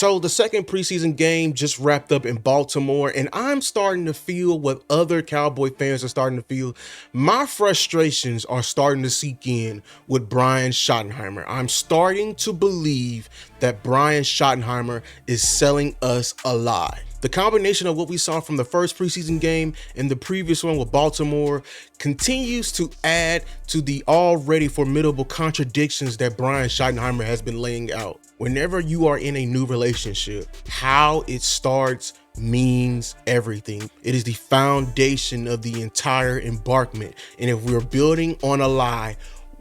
So the second preseason game just wrapped up in Baltimore, and I'm starting to feel what other Cowboy fans are starting to feel. My frustrations are starting to seep in with Brian Schottenheimer. I'm starting to believe that Brian Schottenheimer is selling us a lie. The combination of what we saw from the first preseason game and the previous one with Baltimore continues to add to the already formidable contradictions that Brian Schottenheimer has been laying out. Whenever you are in a new relationship, how it starts means everything. It is the foundation of the entire embarkment. And if we're building on a lie,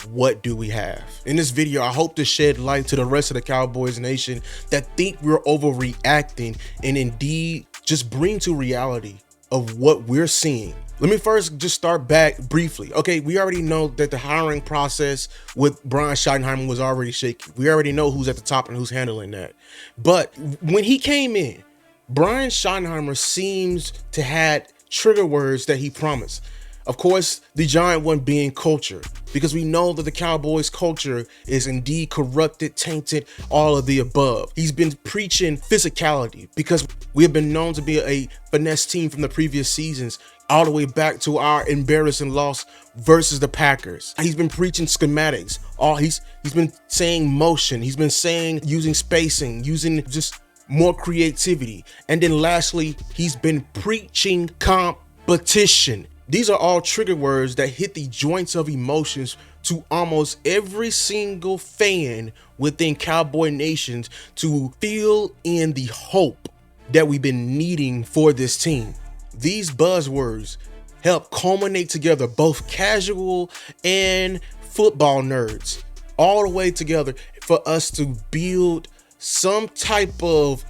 what do we have? In this video, I hope to shed light to the rest of the Cowboys nation that think we're overreacting and indeed just bring to reality of what we're seeing. Let me first just start back briefly. Okay, we already know that the hiring process with Brian Schottenheimer was already shaky. We already know who's at the top and who's handling that. But when he came in, Brian Schottenheimer seems to had trigger words that he promised. Of course, the giant one being culture, because we know that the Cowboys culture is indeed corrupted, tainted, all of the above. He's been preaching physicality because we have been known to be a finesse team from the previous seasons, all the way back to our embarrassing loss versus the Packers. He's been preaching schematics. He's been saying motion. He's been saying using spacing, using just more creativity. And then lastly, he's been preaching competition. These are all trigger words that hit the joints of emotions to almost every single fan within Cowboy Nation to fill in the hope that we've been needing for this team. These buzzwords help culminate together both casual and football nerds all the way together for us to build some type of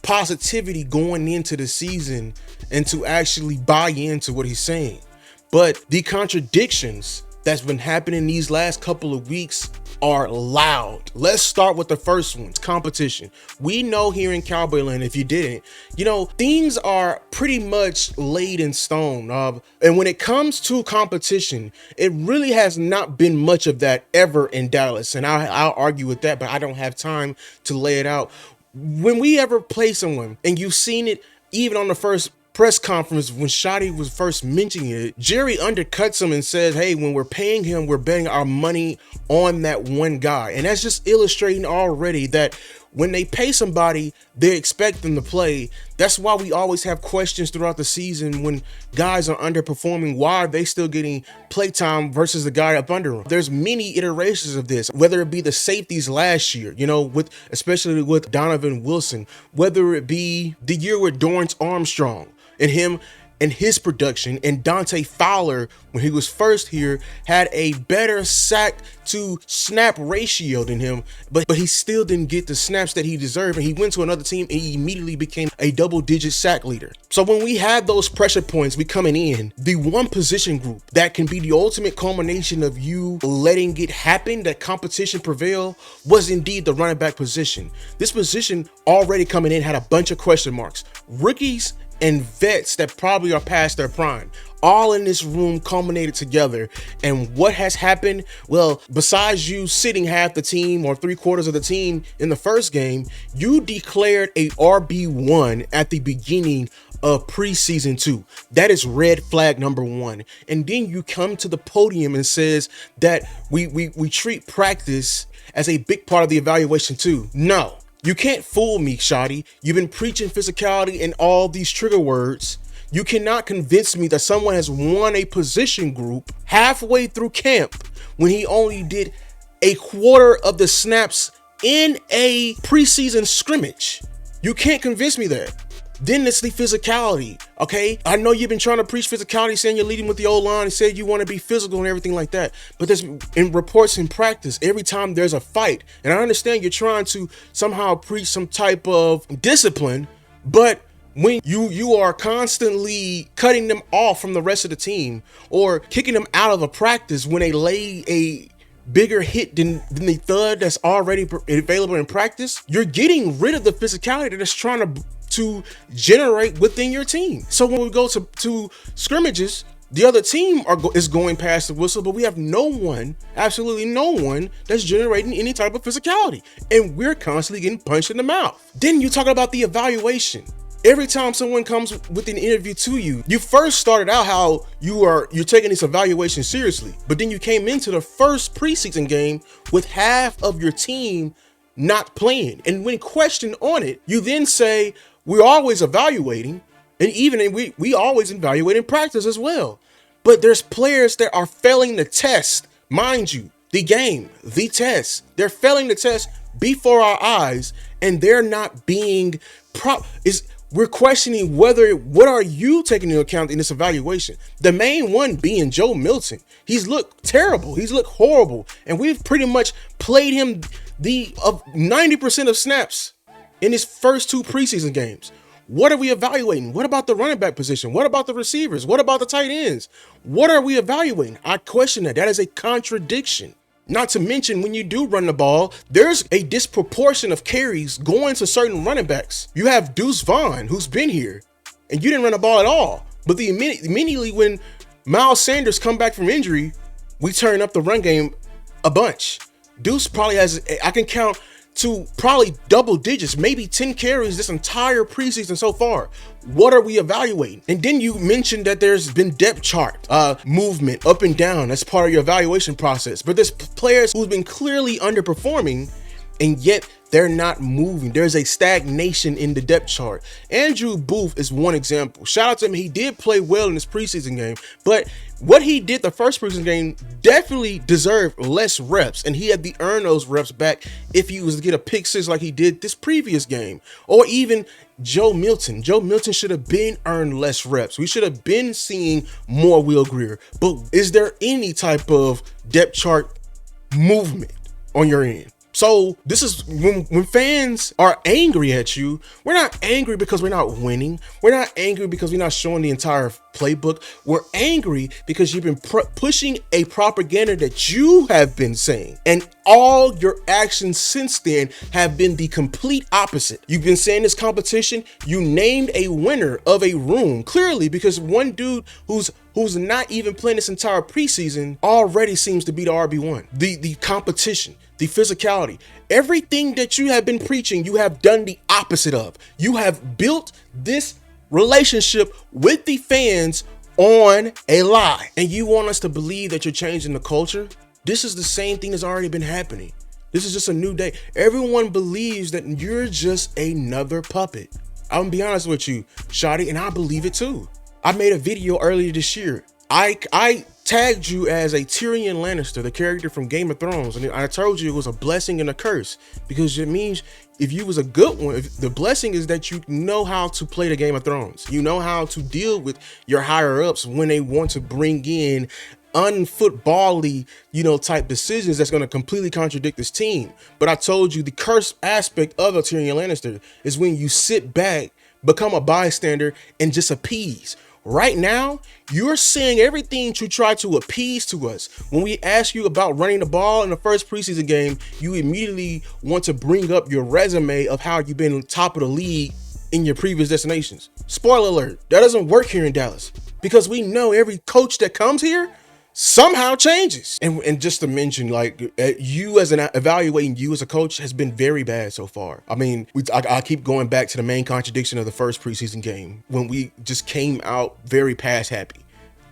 positivity going into the season and to actually buy into what he's saying. But the contradictions that's been happening these last couple of weeks are loud. Let's start with the first one, competition. We know here in Cowboy Land, if you didn't, things are pretty much laid in stone. And when it comes to competition, it really has not been much of that ever in Dallas. And I'll argue with that, but I don't have time to lay it out. When we ever play someone, and you've seen it even on the first press conference when Shoddy was first mentioning it, Jerry undercuts him and says, hey, when we're paying him, we're betting our money on that one guy. And that's just illustrating already that when they pay somebody, they expect them to play. That's why we always have questions throughout the season when guys are underperforming. Why are they still getting playtime versus the guy up under them? There's many iterations of this, whether it be the safeties last year, especially with Donovan Wilson, whether it be the year with Dorrance Armstrong and him and his production, and Dante Fowler, when he was first here, had a better sack to snap ratio than him, but he still didn't get the snaps that he deserved, and he went to another team and he immediately became a double-digit sack leader. So when we have those pressure points, we coming in, the one position group that can be the ultimate culmination of you letting it happen, that competition prevail, was indeed the running back position. This position already coming in had a bunch of question marks. Rookies and vets that probably are past their prime, all in this room culminated together. And what has happened? Well, besides you sitting half the team or 3/4 of the team in the first game, you declared a RB1 at the beginning of preseason 2. That is red flag number 1. And then you come to the podium and says that we treat practice as a big part of the evaluation too. No. You can't fool me, Shotty. You've been preaching physicality and all these trigger words. You cannot convince me that someone has won a position group halfway through camp when he only did a quarter of the snaps in a preseason scrimmage. You can't convince me that. Then it's the physicality, okay? I know you've been trying to preach physicality, saying you're leading with the O-line and said you want to be physical and everything like that. But there's in reports in practice, every time there's a fight, and I understand you're trying to somehow preach some type of discipline, but when you are constantly cutting them off from the rest of the team or kicking them out of a practice when they lay a bigger hit than the thud that's already available in practice, you're getting rid of the physicality that's trying to generate within your team. So when we go to scrimmages, The other team is going past the whistle, but we have no one, absolutely no one, that's generating any type of physicality. And we're constantly getting punched in the mouth. Then you talk about the evaluation. Every time someone comes with an interview to you, you first started out how you're taking this evaluation seriously, but then you came into the first preseason game with half of your team not playing. And when questioned on it, you then say, we're always evaluating, and even we always evaluate in practice as well. But there's players that are failing the test, mind you, the game, the test. They're failing the test before our eyes, and they're not being we're questioning what are you taking into account in this evaluation? The main one being Joe Milton. He's looked terrible. He's looked horrible. And we've pretty much played him of 90% of snaps in his first 2 preseason games. What are we evaluating? What about the running back position? What about the receivers? What about the tight ends? What are we evaluating? I question that. That is a contradiction. Not to mention, when you do run the ball, there's a disproportion of carries going to certain running backs. You have Deuce Vaughn, who's been here, and you didn't run the ball at all. But immediately when Miles Sanders come back from injury, we turn up the run game a bunch. Deuce probably has, I can count to probably double digits, maybe 10 carries this entire preseason so far. What are we evaluating? And then you mentioned that there's been depth chart movement up and down. That's part of your evaluation process. But there's players who've been clearly underperforming, and yet they're not moving. There's a stagnation in the depth chart. Andrew Booth is one example. Shout out to him. He did play well in this preseason game, but what he did the first preseason game definitely deserved less reps, and he had to earn those reps back if he was to get a pick 6 like he did this previous game. Or even Joe Milton. Joe Milton should have been earned less reps. We should have been seeing more Will Grier. But is there any type of depth chart movement on your end? So this is when fans are angry at you, we're not angry because we're not winning. We're not angry because we're not showing the entire playbook. We're angry because you've been pushing a propaganda that you have been saying, and all your actions since then have been the complete opposite. You've been saying this competition, you named a winner of a room, clearly, because one dude who's not even playing this entire preseason already seems to be the RB1. The competition, the physicality, everything that you have been preaching, you have done the opposite of. You have built this relationship with the fans on a lie, and you want us to believe that you're changing the culture? This is the same thing that's already been happening. This is just a new day. Everyone believes that you're just another puppet. I'm gonna be honest with you, Shotty, and I believe it too. I made a video earlier this year. I tagged you as a Tyrion Lannister, the character from Game of Thrones, and I told you it was a blessing and a curse, because it means if you was a good one, the blessing is that you know how to play the Game of Thrones. You know how to deal with your higher ups when they want to bring in unfootball-y, type decisions that's going to completely contradict this team. But I told you the curse aspect of a Tyrion Lannister is when you sit back, become a bystander, and just appease. Right now, you're saying everything to try to appease to us. When we ask you about running the ball in the first preseason game, you immediately want to bring up your resume of how you've been top of the league in your previous destinations. Spoiler alert, that doesn't work here in Dallas, because we know every coach that comes here somehow changes. And just to mention, you as evaluating you as a coach has been very bad so far. I mean, I keep going back to the main contradiction of the first preseason game, when we just came out very pass happy,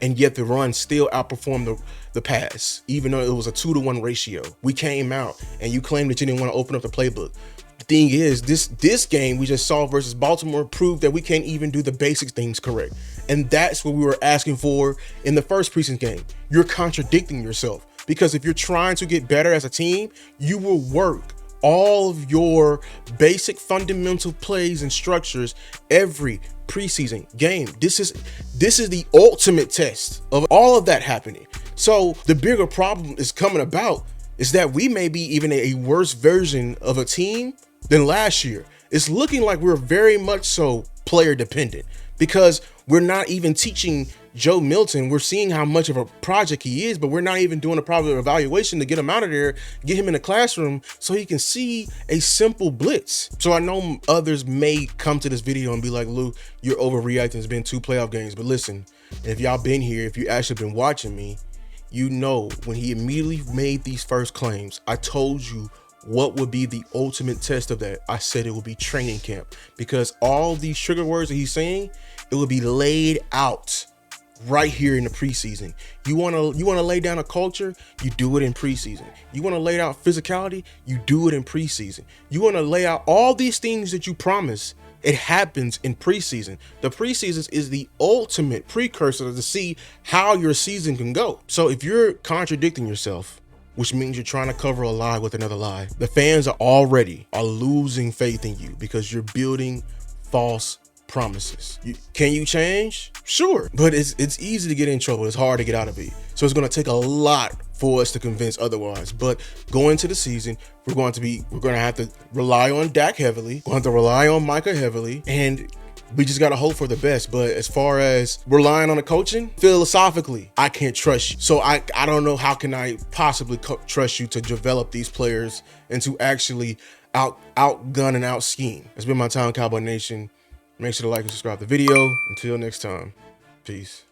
and yet the run still outperformed the pass, even though it was a 2-to-1 ratio. We came out, and you claimed that you didn't want to open up the playbook. The thing is, this game we just saw versus Baltimore proved that we can't even do the basic things correct. And that's what we were asking for in the first preseason game. You're contradicting yourself, because if you're trying to get better as a team, you will work all of your basic fundamental plays and structures every preseason game. This is the ultimate test of all of that happening. So the bigger problem is coming about is that we may be even a worse version of a team than last year. It's looking like we're very much so player dependent, because we're not even teaching Joe Milton. We're seeing how much of a project he is, but we're not even doing a proper evaluation to get him out of there, get him in the classroom so he can see a simple blitz. So I know others may come to this video and be like, Lou, you're overreacting. It's been 2 playoff games. But listen, And if y'all been here, if you actually been watching me, you know when he immediately made these first claims, I told you what would be the ultimate test of that. I said it would be training camp, because all these trigger words that he's saying, it would be laid out right here in the preseason. You want to lay down a culture, you do it in preseason. You want to lay out physicality, you do it in preseason. You want to lay out all these things that you promise, it happens in preseason. The preseason is the ultimate precursor to see how your season can go. So if you're contradicting yourself, which means you're trying to cover a lie with another lie, the fans are losing faith in you because you're building false promises. Can you change? Sure, but it's easy to get in trouble. It's hard to get out of it. So it's going to take a lot for us to convince otherwise. But going into the season, we're going to have to rely on Dak heavily. We're going to rely on Micah heavily, and we just got to hope for the best. But as far as relying on the coaching, philosophically, I can't trust you. So I don't know, how can I possibly trust you to develop these players and to actually outgun and out scheme. It's been my time, Cowboy Nation. Make sure to like and subscribe to the video. Until next time, peace.